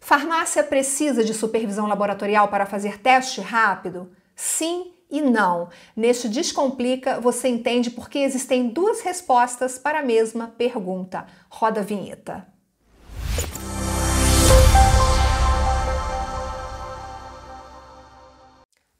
Farmácia precisa de supervisão laboratorial para fazer teste rápido? Sim e não. Neste Descomplica, você entende por que existem duas respostas para a mesma pergunta. Roda a vinheta.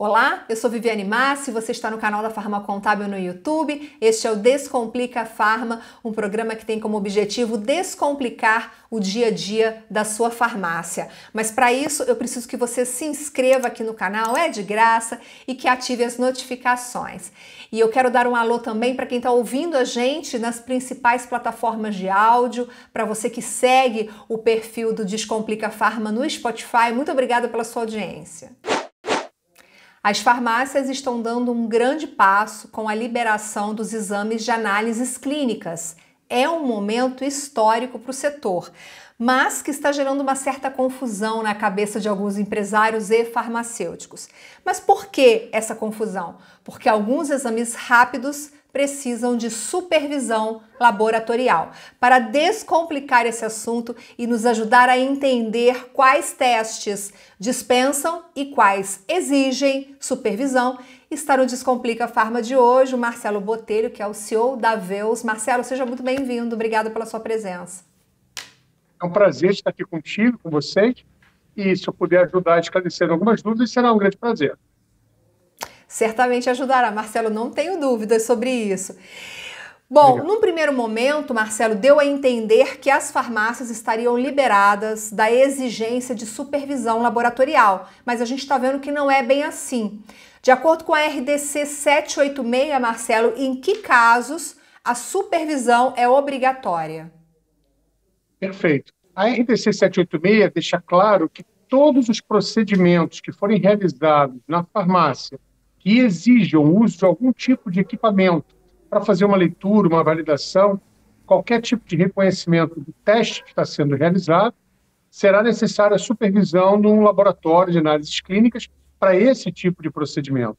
Olá, eu sou Viviane Massi, você está no canal da Farma Contábil no YouTube. Este é o Descomplica Farma, um programa que tem como objetivo descomplicar o dia a dia da sua farmácia. Mas para isso eu preciso que você se inscreva aqui no canal, é de graça, e que ative as notificações. E eu quero dar um alô também para quem está ouvindo a gente nas principais plataformas de áudio, para você que segue o perfil do Descomplica Farma no Spotify. Muito obrigada pela sua audiência. As farmácias estão dando um grande passo com a liberação dos exames de análises clínicas. É um momento histórico para o setor, mas que está gerando uma certa confusão na cabeça de alguns empresários e farmacêuticos. Mas por que essa confusão? Porque alguns exames rápidos precisam de supervisão laboratorial. Para descomplicar esse assunto e nos ajudar a entender quais testes dispensam e quais exigem supervisão, está no Descomplica Farma de hoje o Marcelo Botelho, que é o CEO da Veus. Marcelo, seja muito bem-vindo. Obrigada pela sua presença. É um prazer estar aqui contigo, com vocês, e se eu puder ajudar a esclarecer algumas dúvidas, será um grande prazer. Certamente ajudará, Marcelo, não tenho dúvidas sobre isso. Bom, Obrigado. num primeiro momento, Marcelo, deu a entender que as farmácias estariam liberadas da exigência de supervisão laboratorial, mas a gente está vendo que não é bem assim. De acordo com a RDC 786, Marcelo, em que casos a supervisão é obrigatória? Perfeito. A RDC 786 deixa claro que todos os procedimentos que forem realizados na farmácia que exijam o uso de algum tipo de equipamento para fazer uma leitura, uma validação, qualquer tipo de reconhecimento do teste que está sendo realizado, será necessária a supervisão de um laboratório de análises clínicas para esse tipo de procedimento.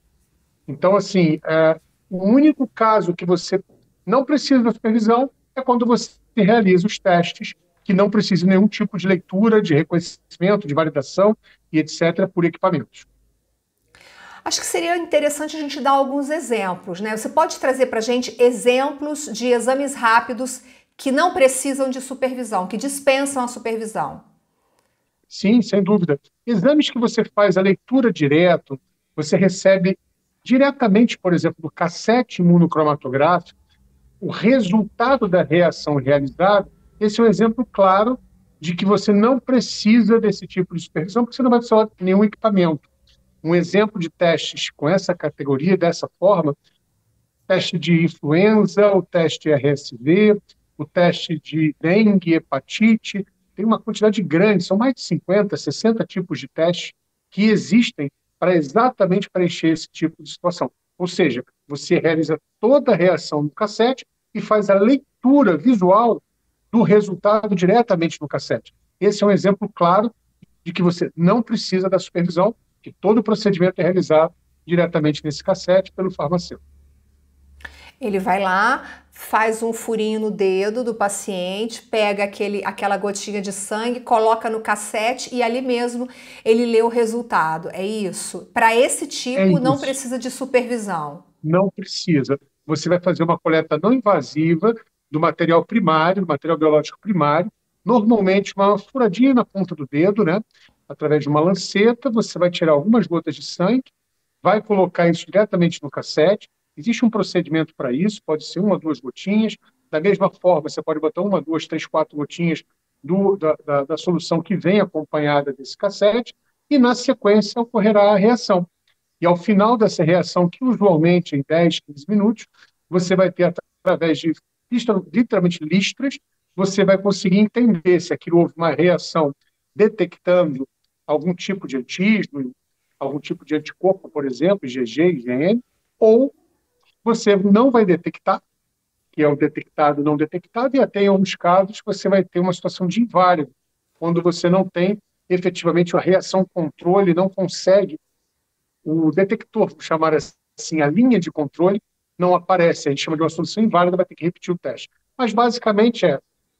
Então, assim, o único caso que você não precisa da supervisão é quando você realiza os testes que não precisam de nenhum tipo de leitura, de reconhecimento, de validação e etc. por equipamentos. Acho que seria interessante a gente dar alguns exemplos, né? Você pode trazer para a gente exemplos de exames rápidos que não precisam de supervisão, que dispensam a supervisão? Sim, sem dúvida. Exames que você faz a leitura direto, você recebe diretamente, por exemplo, do cassete imunocromatográfico, o resultado da reação realizada. Esse é um exemplo claro de que você não precisa desse tipo de supervisão, porque você não vai precisar de nenhum equipamento. Um exemplo de testes com essa categoria, dessa forma, teste de influenza, o teste RSV, o teste de dengue, hepatite, tem uma quantidade grande, são mais de 50, 60 tipos de testes que existem para exatamente preencher esse tipo de situação. Ou seja, você realiza toda a reação no cassete e faz a leitura visual do resultado diretamente no cassete. Esse é um exemplo claro de que você não precisa da supervisão, que todo o procedimento é realizado diretamente nesse cassete pelo farmacêutico. Ele vai lá, faz um furinho no dedo do paciente, pega aquela gotinha de sangue, coloca no cassete e ali mesmo ele lê o resultado. É isso? Para esse tipo, não precisa de supervisão. Não precisa. Você vai fazer uma coleta não invasiva do material primário, do material biológico primário, normalmente uma furadinha na ponta do dedo, né? Através de uma lanceta, você vai tirar algumas gotas de sangue, vai colocar isso diretamente no cassete. Existe um procedimento para isso, pode ser uma, duas gotinhas. Da mesma forma, você pode botar uma, duas, três, quatro gotinhas da solução que vem acompanhada desse cassete, e na sequência ocorrerá a reação. E ao final dessa reação, que usualmente em 10, 15 minutos, você vai ter, através de literalmente listras, você vai conseguir entender se aquilo houve uma reação detectando algum tipo de antígeno, algum tipo de anticorpo, por exemplo, IgG, IgM, ou você não vai detectar, que é o detectado não detectado, e até em alguns casos você vai ter uma situação de inválido, quando você não tem efetivamente a reação controle, não consegue, o detector, vamos chamar assim, a linha de controle, não aparece, a gente chama de uma solução inválida, vai ter que repetir o teste. Mas basicamente é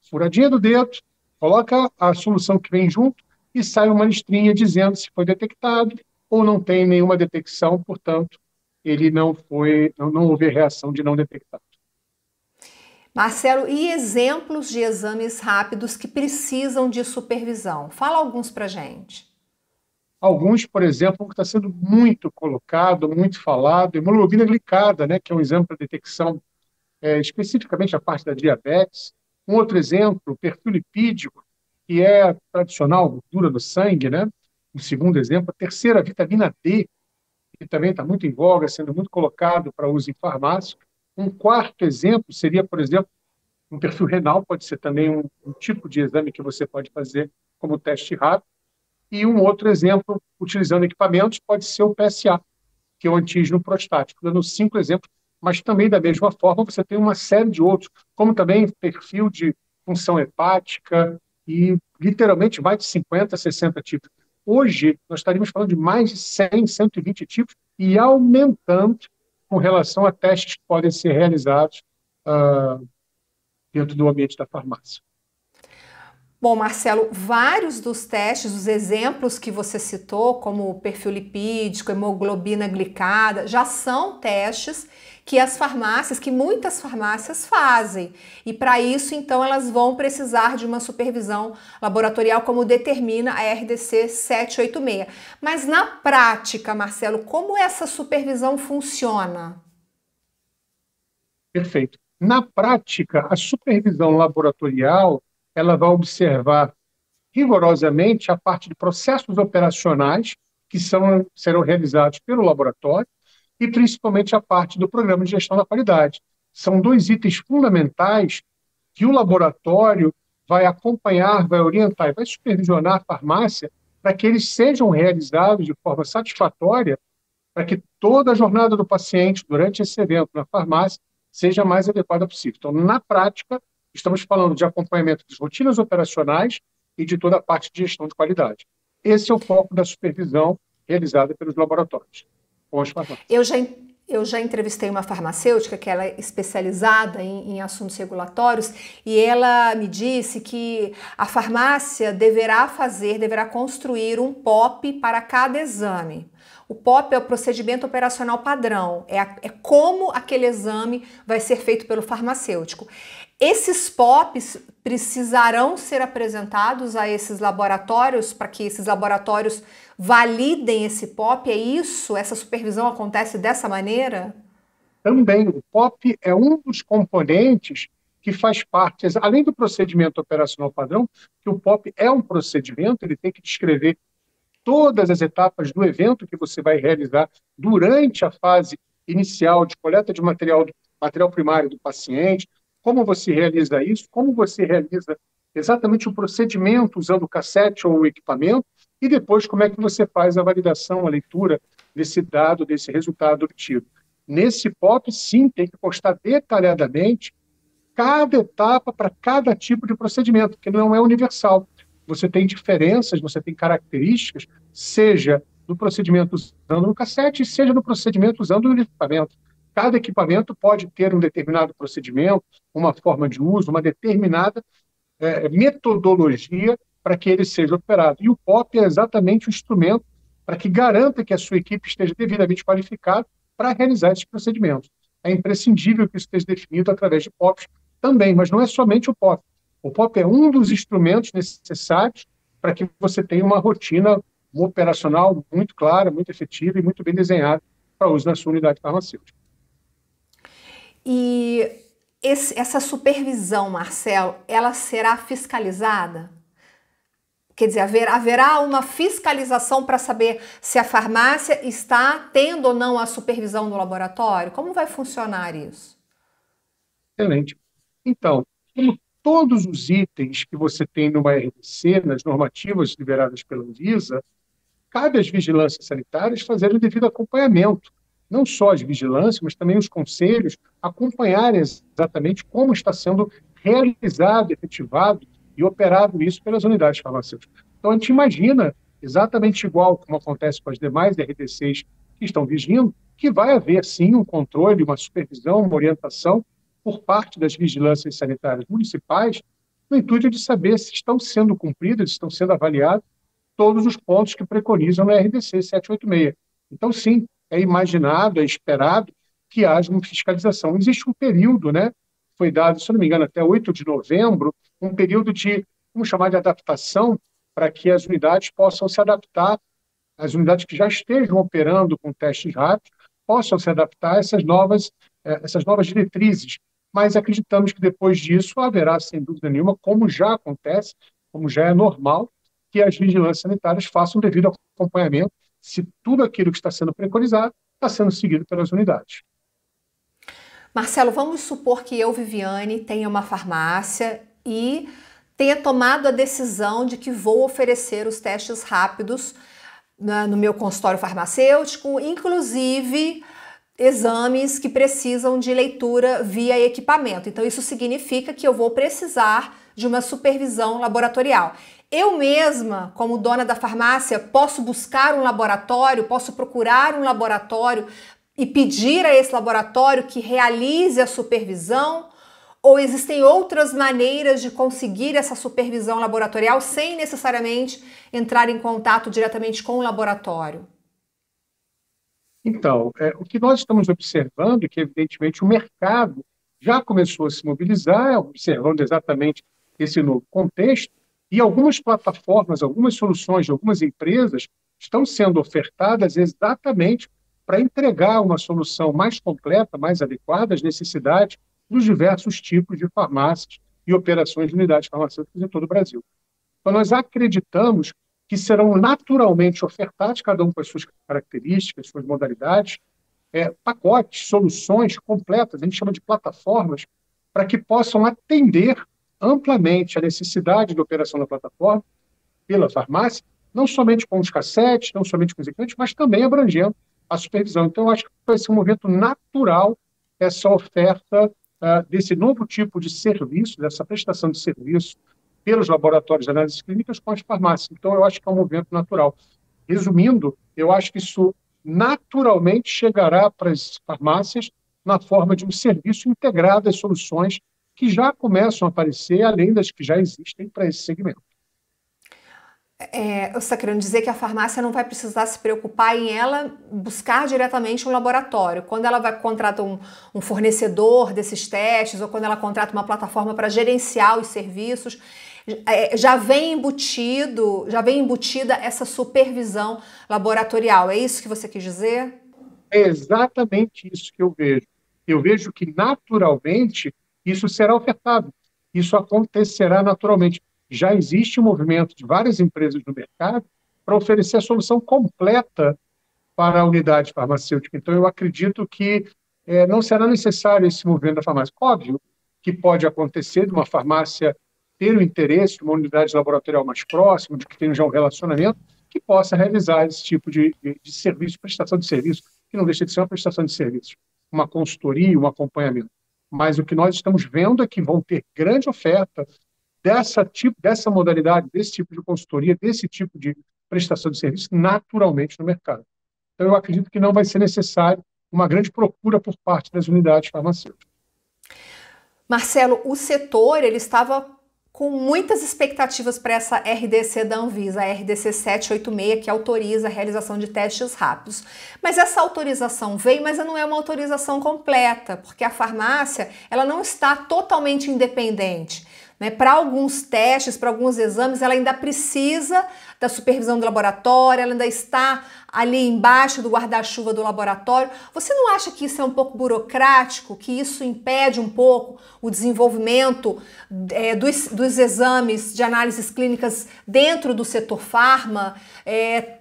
furadinha do dedo, coloca a solução que vem junto, e sai uma listrinha dizendo se foi detectado ou não tem nenhuma detecção, portanto, ele não houve reação de não detectado. Marcelo, e exemplos de exames rápidos que precisam de supervisão? Fala alguns para gente. Alguns, por exemplo, que está sendo muito colocado, muito falado, hemoglobina glicada, né, que é um exame para detecção especificamente a parte da diabetes. Um outro exemplo, o perfil lipídico, que é a tradicional gordura do sangue, né? Um segundo exemplo, a terceira, a vitamina D, que também está muito em voga, sendo muito colocado para uso em farmácia. Um quarto exemplo seria, por exemplo, um perfil renal, pode ser também um tipo de exame que você pode fazer como teste rápido. E um outro exemplo, utilizando equipamentos, pode ser o PSA, que é o antígeno prostático, dando 5 exemplos, mas também, da mesma forma, você tem uma série de outros, como também perfil de função hepática e, literalmente, mais de 50, 60 tipos. Hoje, nós estaríamos falando de mais de 100, 120 tipos e aumentando com relação a testes que podem ser realizados dentro do ambiente da farmácia. Bom, Marcelo, vários dos testes, os exemplos que você citou, como o perfil lipídico, hemoglobina glicada, já são testes que muitas farmácias fazem. E para isso, então, elas vão precisar de uma supervisão laboratorial, como determina a RDC 786. Mas na prática, Marcelo, como essa supervisão funciona? Perfeito. Na prática, a supervisão laboratorial ela vai observar rigorosamente a parte de processos operacionais que serão realizados pelo laboratório e principalmente a parte do programa de gestão da qualidade. São dois itens fundamentais que o laboratório vai acompanhar, vai orientar e vai supervisionar a farmácia para que eles sejam realizados de forma satisfatória, para que toda a jornada do paciente durante esse evento na farmácia seja a mais adequada possível. Então, na prática, estamos falando de acompanhamento das rotinas operacionais e de toda a parte de gestão de qualidade. Esse é o foco da supervisão realizada pelos laboratórios com as farmácias. Eu já entrevistei uma farmacêutica que ela é especializada em assuntos regulatórios e ela me disse que a farmácia deverá construir um POP para cada exame. O POP é o procedimento operacional padrão, é como aquele exame vai ser feito pelo farmacêutico. Esses POPs precisarão ser apresentados a esses laboratórios para que esses laboratórios validem esse POP? É isso? Essa supervisão acontece dessa maneira? Também, o POP é um dos componentes que faz parte, além do procedimento operacional padrão, que o POP é um procedimento, ele tem que descrever todas as etapas do evento que você vai realizar durante a fase inicial de coleta de material primário do paciente, como você realiza isso, como você realiza exatamente o procedimento usando o cassete ou o equipamento, e depois como é que você faz a validação, a leitura desse dado, desse resultado obtido. Nesse POP, sim, tem que constar detalhadamente cada etapa para cada tipo de procedimento, porque não é universal. Você tem diferenças, você tem características, seja no procedimento usando o cassete, seja no procedimento usando o equipamento. Cada equipamento pode ter um determinado procedimento, uma forma de uso, uma determinada metodologia para que ele seja operado. E o POP é exatamente o instrumento para que garanta que a sua equipe esteja devidamente qualificada para realizar esses procedimentos. É imprescindível que isso esteja definido através de POPs também, mas não é somente o POP. O POP é um dos instrumentos necessários para que você tenha uma rotina operacional muito clara, muito efetiva e muito bem desenhada para uso na sua unidade farmacêutica. E essa supervisão, Marcelo, ela será fiscalizada? Quer dizer, haverá uma fiscalização para saber se a farmácia está tendo ou não a supervisão do laboratório? Como vai funcionar isso? Excelente. Então, como todos os itens que você tem numa RDC, nas normativas liberadas pela Anvisa, cabe às vigilâncias sanitárias fazerem o devido acompanhamento. Não só as vigilâncias, mas também os conselhos acompanharem exatamente como está sendo realizado, efetivado e operado isso pelas unidades farmacêuticas. Então, a gente imagina, exatamente igual como acontece com as demais RDCs que estão vigindo, que vai haver, sim, um controle, uma supervisão, uma orientação por parte das vigilâncias sanitárias municipais, no intuito de saber se estão sendo cumpridas, se estão sendo avaliadas todos os pontos que preconizam na RDC 786. Então, sim, é imaginado, é esperado que haja uma fiscalização. Existe um período, né? Foi dado, se não me engano, até 8 de novembro, um período de, vamos chamar de adaptação, para que as unidades possam se adaptar, as unidades que já estejam operando com testes rápidos, possam se adaptar a essas novas diretrizes. Mas acreditamos que depois disso haverá, sem dúvida nenhuma, como já acontece, como já é normal, que as vigilâncias sanitárias façam o devido acompanhamento se tudo aquilo que está sendo preconizado está sendo seguido pelas unidades. Marcelo, vamos supor que eu, Viviane, tenha uma farmácia e tenha tomado a decisão de que vou oferecer os testes rápidos no meu consultório farmacêutico, inclusive exames que precisam de leitura via equipamento. Então, isso significa que eu vou precisar de uma supervisão laboratorial. Eu mesma, como dona da farmácia, posso buscar um laboratório, posso procurar um laboratório e pedir a esse laboratório que realize a supervisão? Ou existem outras maneiras de conseguir essa supervisão laboratorial sem necessariamente entrar em contato diretamente com o laboratório? Então, o que nós estamos observando é que, evidentemente, o mercado já começou a se mobilizar, observando exatamente esse novo contexto, e algumas plataformas, algumas soluções, algumas empresas estão sendo ofertadas exatamente para entregar uma solução mais completa, mais adequada às necessidades dos diversos tipos de farmácias e operações de unidades farmacêuticas em todo o Brasil. Então, nós acreditamos que serão naturalmente ofertados, cada um com as suas características, suas modalidades, pacotes, soluções completas, a gente chama de plataformas, para que possam atender amplamente a necessidade de operação da plataforma pela farmácia, não somente com os cassetes, não somente com os equipamentos, mas também abrangendo a supervisão. Então, eu acho que vai ser um movimento natural essa oferta desse novo tipo de serviço, dessa prestação de serviço pelos laboratórios de análises clínicas com as farmácias. Então, eu acho que é um movimento natural. Resumindo, eu acho que isso naturalmente chegará para as farmácias na forma de um serviço integrado às soluções que já começam a aparecer, além das que já existem para esse segmento. Você está querendo dizer que a farmácia não vai precisar se preocupar em ela buscar diretamente um laboratório. Quando ela vai contratar um fornecedor desses testes ou quando ela contrata uma plataforma para gerenciar os serviços, já vem embutida essa supervisão laboratorial. É isso que você quis dizer? É exatamente isso que eu vejo. Eu vejo que, naturalmente, isso será ofertado. Isso acontecerá naturalmente. Já existe um movimento de várias empresas no mercado para oferecer a solução completa para a unidade farmacêutica. Então, eu acredito que não será necessário esse movimento da farmácia. Óbvio que pode acontecer de uma farmácia ter o interesse de uma unidade laboratorial mais próxima, de que tenha já um relacionamento, que possa realizar esse tipo de serviço, prestação de serviço, que não deixa de ser uma prestação de serviço, uma consultoria, um acompanhamento. Mas o que nós estamos vendo é que vão ter grande oferta dessa modalidade, desse tipo de consultoria, desse tipo de prestação de serviço, naturalmente no mercado. Então, eu acredito que não vai ser necessário uma grande procura por parte das unidades farmacêuticas. Marcelo, o setor ele estava com muitas expectativas para essa RDC da Anvisa, a RDC 786, que autoriza a realização de testes rápidos. Mas essa autorização veio, mas não é uma autorização completa, porque a farmácia ela não está totalmente independente. Para alguns testes, para alguns exames, ela ainda precisa da supervisão do laboratório, ela ainda está ali embaixo do guarda-chuva do laboratório. Você não acha que isso é um pouco burocrático, que isso impede um pouco o desenvolvimento dos exames de análises clínicas dentro do setor farma?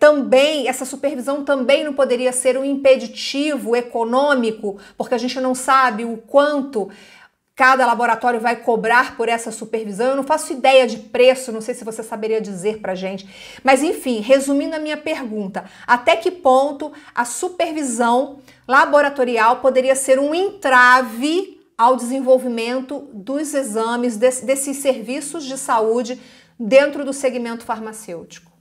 Também, essa supervisão também não poderia ser um impeditivo econômico, porque a gente não sabe o quanto cada laboratório vai cobrar por essa supervisão. Eu não faço ideia de preço, não sei se você saberia dizer pra gente. Mas enfim, resumindo a minha pergunta, até que ponto a supervisão laboratorial poderia ser um entrave ao desenvolvimento dos exames, desses serviços de saúde dentro do segmento farmacêutico?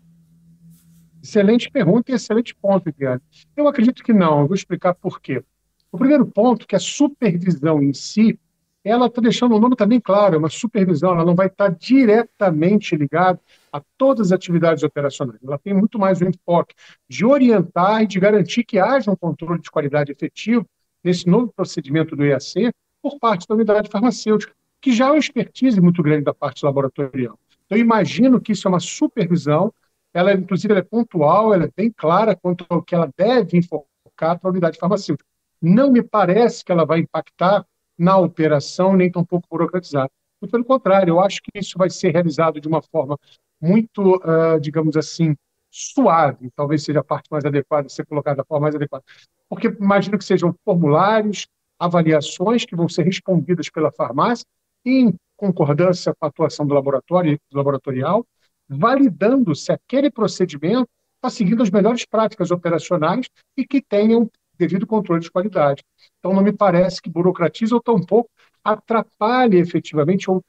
Excelente pergunta e excelente ponto, Viviane. Eu acredito que não, eu vou explicar por quê. O primeiro ponto é que a supervisão em si, ela está deixando o nome também claro, é uma supervisão, ela não vai estar diretamente ligada a todas as atividades operacionais. Ela tem muito mais o enfoque de orientar e de garantir que haja um controle de qualidade efetivo nesse novo procedimento do EAC por parte da unidade farmacêutica, que já é uma expertise muito grande da parte laboratorial. Então, eu imagino que isso é uma supervisão, ela, inclusive, ela é pontual, ela é bem clara quanto ao que ela deve enfocar para a unidade farmacêutica. Não me parece que ela vai impactar na operação, nem tampouco burocratizar. Muito pelo contrário, eu acho que isso vai ser realizado de uma forma muito, digamos assim, suave, talvez seja a parte mais adequada, ser colocada da forma mais adequada. Porque imagino que sejam formulários, avaliações que vão ser respondidas pela farmácia, em concordância com a atuação do laboratório, do laboratorial, validando se aquele procedimento está seguindo as melhores práticas operacionais e que tenham devido controle de qualidade. Então, não me parece que burocratize ou tampouco atrapalhe efetivamente ou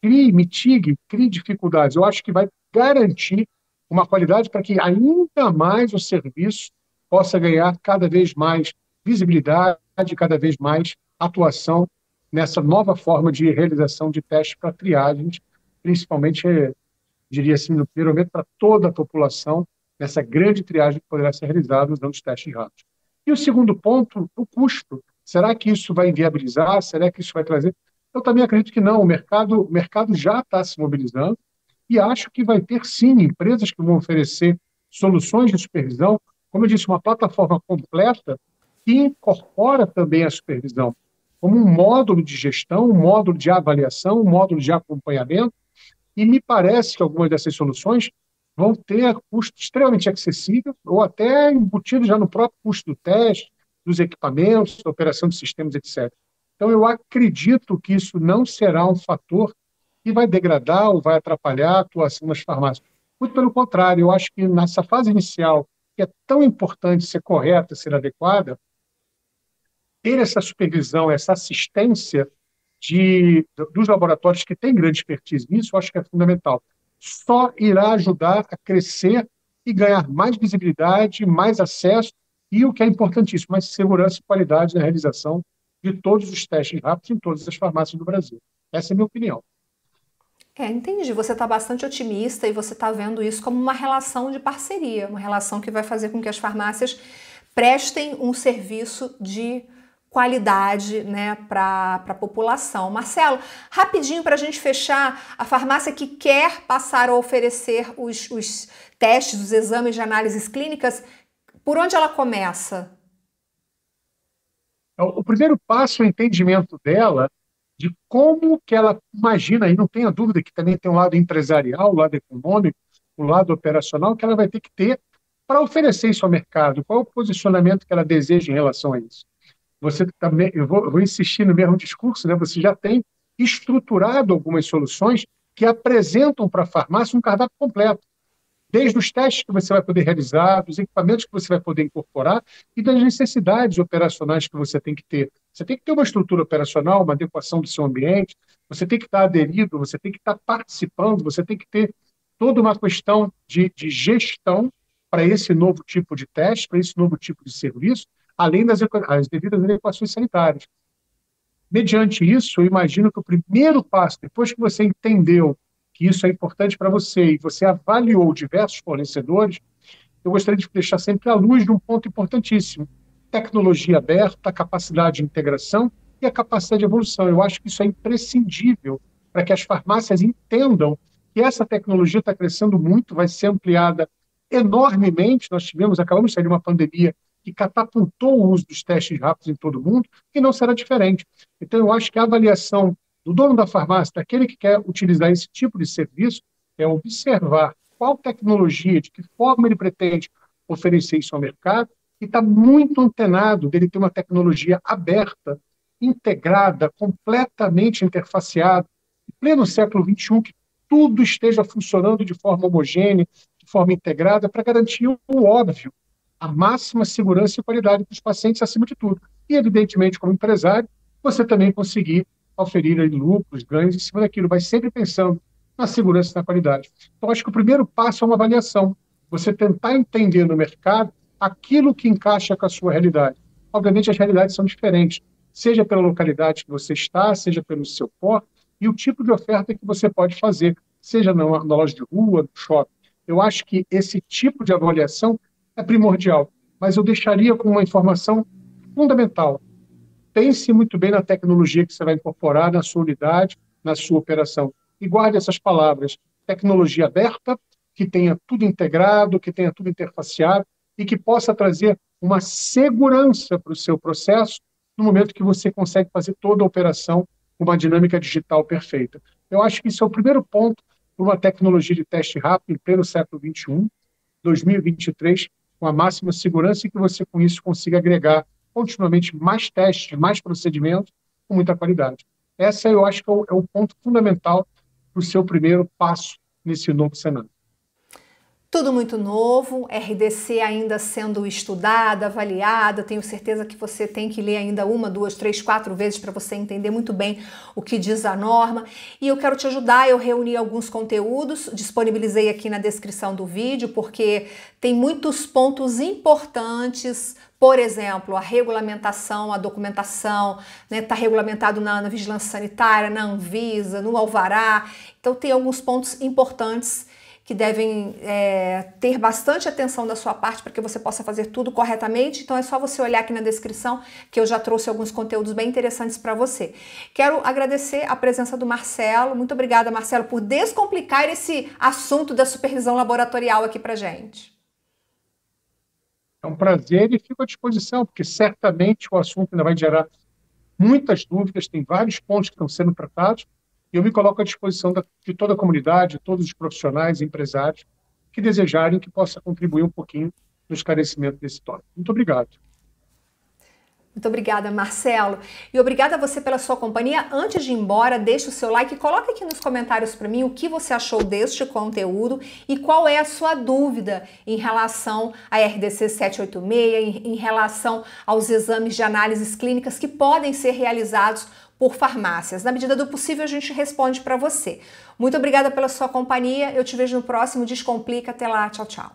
mitigue, crie dificuldades. Eu acho que vai garantir uma qualidade para que ainda mais o serviço possa ganhar cada vez mais visibilidade, cada vez mais atuação nessa nova forma de realização de testes para triagens, principalmente, diria assim, no primeiro momento, para toda a população, nessa grande triagem que poderá ser realizada usando os testes rápidos. E o segundo ponto, o custo. Será que isso vai inviabilizar? Será que isso vai trazer? Eu também acredito que não. O mercado já está se mobilizando e acho que vai ter, sim, empresas que vão oferecer soluções de supervisão, como eu disse, uma plataforma completa que incorpora também a supervisão como um módulo de gestão, um módulo de avaliação, um módulo de acompanhamento, e me parece que algumas dessas soluções vão ter custo extremamente acessível ou até embutido já no próprio custo do teste, dos equipamentos, da operação de sistemas, etc. Então, eu acredito que isso não será um fator que vai degradar ou vai atrapalhar a atuação das farmácias. Muito pelo contrário, eu acho que nessa fase inicial, que é tão importante ser correta, ser adequada, ter essa supervisão, essa assistência dos laboratórios que têm grande expertise nisso, eu acho que é fundamental. Só irá ajudar a crescer e ganhar mais visibilidade, mais acesso e, o que é importantíssimo, mais segurança e qualidade na realização de todos os testes rápidos em todas as farmácias do Brasil. Essa é a minha opinião. Entendi. Você está bastante otimista e você está vendo isso como uma relação de parceria, uma relação que vai fazer com que as farmácias prestem um serviço de qualidade, né, para a população. Marcelo, rapidinho para a gente fechar, a farmácia que quer passar a oferecer os testes, os exames de análises clínicas, por onde ela começa? O primeiro passo é o entendimento dela de como que ela imagina, e não tenha dúvida que também tem um lado empresarial, o lado econômico, o lado operacional, que ela vai ter que ter para oferecer isso ao mercado. Qual é o posicionamento que ela deseja em relação a isso? Você também, eu vou insistir no mesmo discurso, né? Você já tem estruturado algumas soluções que apresentam para a farmácia um cardápio completo, desde os testes que você vai poder realizar, dos equipamentos que você vai poder incorporar e das necessidades operacionais que você tem que ter. Você tem que ter uma estrutura operacional, uma adequação do seu ambiente, você tem que estar aderido, você tem que estar participando, você tem que ter toda uma questão de gestão para esse novo tipo de teste, para esse novo tipo de serviço, além das as devidas adequações sanitárias. Mediante isso, eu imagino que o primeiro passo, depois que você entendeu que isso é importante para você e você avaliou diversos fornecedores, eu gostaria de deixar sempre à luz de um ponto importantíssimo: tecnologia aberta, capacidade de integração e a capacidade de evolução. Eu acho que isso é imprescindível para que as farmácias entendam que essa tecnologia está crescendo muito, vai ser ampliada enormemente. Acabamos de sair de uma pandemia que catapultou o uso dos testes rápidos em todo o mundo, e não será diferente. Então, eu acho que a avaliação do dono da farmácia, daquele que quer utilizar esse tipo de serviço, é observar qual tecnologia, de que forma ele pretende oferecer isso ao mercado, e está muito antenado dele ter uma tecnologia aberta, integrada, completamente interfaceada, em pleno século XXI, que tudo esteja funcionando de forma homogênea, de forma integrada, para garantir o óbvio, a máxima segurança e qualidade para os pacientes acima de tudo. E, evidentemente, como empresário, você também conseguir oferir aí lucros, ganhos em cima daquilo, mas sempre pensando na segurança e na qualidade. Então, acho que o primeiro passo é uma avaliação. Você tentar entender no mercado aquilo que encaixa com a sua realidade. Obviamente, as realidades são diferentes. seja pela localidade que você está, seja pelo seu porte, e o tipo de oferta que você pode fazer, seja na loja de rua, no shopping. Eu acho que esse tipo de avaliação é primordial, mas eu deixaria com uma informação fundamental. Pense muito bem na tecnologia que você vai incorporar na sua unidade, na sua operação. E guarde essas palavras. Tecnologia aberta, que tenha tudo integrado, que tenha tudo interfaceado e que possa trazer uma segurança para o seu processo no momento que você consegue fazer toda a operação com uma dinâmica digital perfeita. Eu acho que isso é o primeiro ponto para uma tecnologia de teste rápido em pleno século XXI, 2023, com a máxima segurança e que você, com isso, consiga agregar continuamente mais testes, mais procedimentos, com muita qualidade. Essa, eu acho que é o ponto fundamental para o seu primeiro passo nesse novo cenário. Tudo muito novo, RDC ainda sendo estudada, avaliada, tenho certeza que você tem que ler ainda 1, 2, 3, 4 vezes para você entender muito bem o que diz a norma. E eu quero te ajudar, eu reuni alguns conteúdos, disponibilizei aqui na descrição do vídeo, porque tem muitos pontos importantes. Por exemplo, a regulamentação, a documentação, né, tá regulamentado na Vigilância Sanitária, na Anvisa, no Alvará. Então tem alguns pontos importantes que devem ter bastante atenção da sua parte para que você possa fazer tudo corretamente. Então é só você olhar aqui na descrição que eu já trouxe alguns conteúdos bem interessantes para você. Quero agradecer a presença do Marcelo. Muito obrigada, Marcelo, por descomplicar esse assunto da supervisão laboratorial aqui para gente. É um prazer e fico à disposição, porque certamente o assunto ainda vai gerar muitas dúvidas, tem vários pontos que estão sendo tratados, e eu me coloco à disposição de toda a comunidade, todos os profissionais e empresários que desejarem que possa contribuir um pouquinho no esclarecimento desse tópico. Muito obrigado. Muito obrigada, Marcelo. E obrigada a você pela sua companhia. Antes de ir embora, deixe o seu like e coloque aqui nos comentários para mim o que você achou deste conteúdo e qual é a sua dúvida em relação à RDC 786, em relação aos exames de análises clínicas que podem ser realizados por farmácias. Na medida do possível, a gente responde para você. Muito obrigada pela sua companhia. Eu te vejo no próximo Descomplica. Até lá. Tchau, tchau.